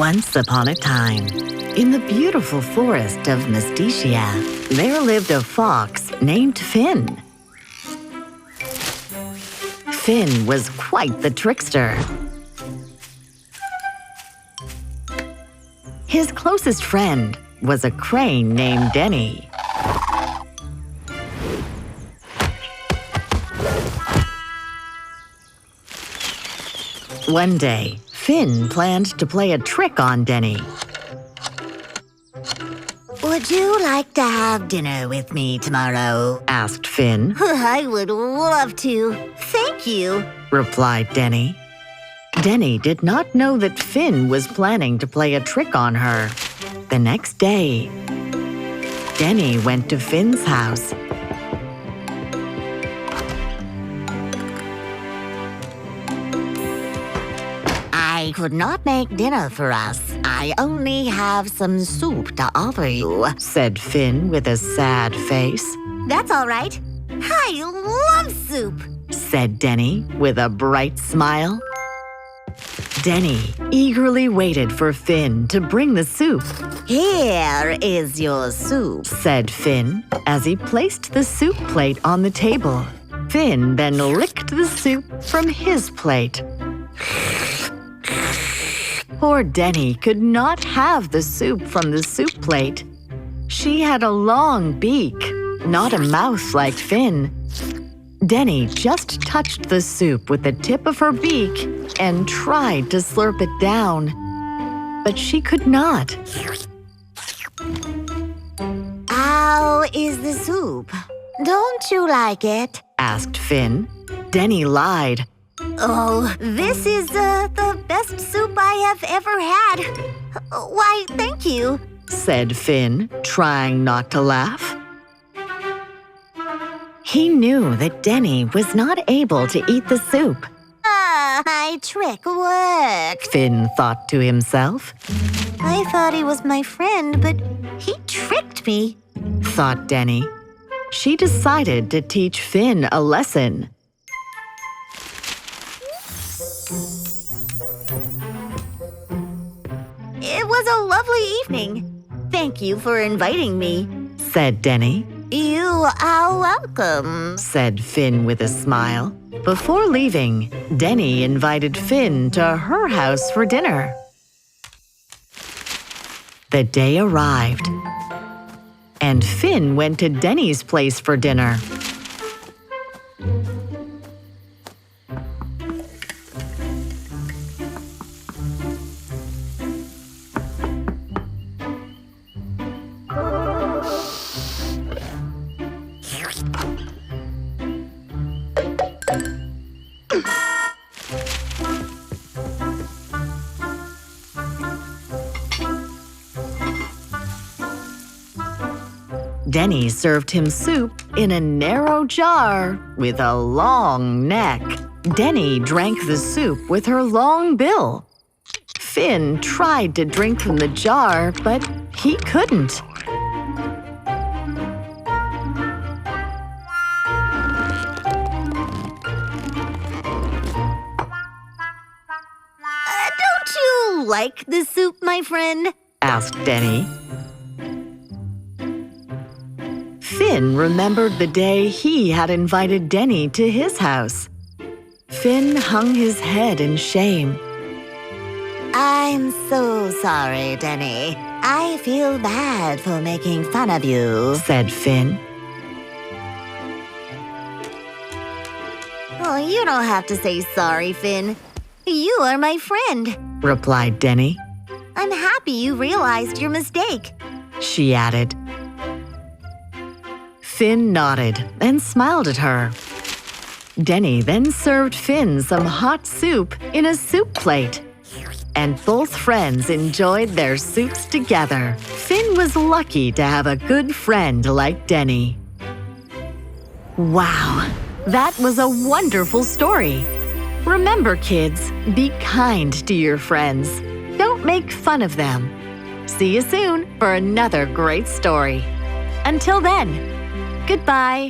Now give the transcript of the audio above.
Once upon a time, in the beautiful forest of Mysticia, there lived a fox named Finn. Finn was quite the trickster. His closest friend was a crane named Denny. One day, Finn planned to play a trick on Denny. Would you like to have dinner with me tomorrow? Asked Finn. I would love to. Thank you, replied Denny. Denny did not know that Finn was planning to play a trick on her. The next day, Denny went to Finn's house. I could not make dinner for us. I only have some soup to offer you, said Finn with a sad face. That's all right. I love soup, said Denny with a bright smile. Denny eagerly waited for Finn to bring the soup. Here is your soup, said Finn as he placed the soup plate on the table. Finn then licked the soup from his plate. Poor Denny could not have the soup from the soup plate. She had a long beak, not a mouth like Finn. Denny just touched the soup with the tip of her beak and tried to slurp it down, but she could not. How is the soup? Don't you like it? Asked Finn. Denny lied. Oh, this is the best soup I have ever had. Why, thank you, said Finn, trying not to laugh. He knew that Denny was not able to eat the soup. My trick worked, Finn thought to himself. I thought he was my friend, but he tricked me, thought Denny. She decided to teach Finn a lesson. It was a lovely evening. Thank you for inviting me, said Denny. You are welcome, said Finn with a smile. Before leaving, Denny invited Finn to her house for dinner. The day arrived, and Finn went to Denny's place for dinner. Denny served him soup in a narrow jar with a long neck. Denny drank the soup with her long bill. Finn tried to drink from the jar, but he couldn't. Don't you like the soup, my friend? Asked Denny. Finn remembered the day he had invited Denny to his house. Finn hung his head in shame. I'm so sorry, Denny. I feel bad for making fun of you, said Finn. Oh, you don't have to say sorry, Finn. You are my friend, replied Denny. I'm happy you realized your mistake, she added. Finn nodded and smiled at her. Denny then served Finn some hot soup in a soup plate, and both friends enjoyed their soups together. Finn was lucky to have a good friend like Denny. Wow, that was a wonderful story. Remember, kids, be kind to your friends. Don't make fun of them. See you soon for another great story. Until then, goodbye.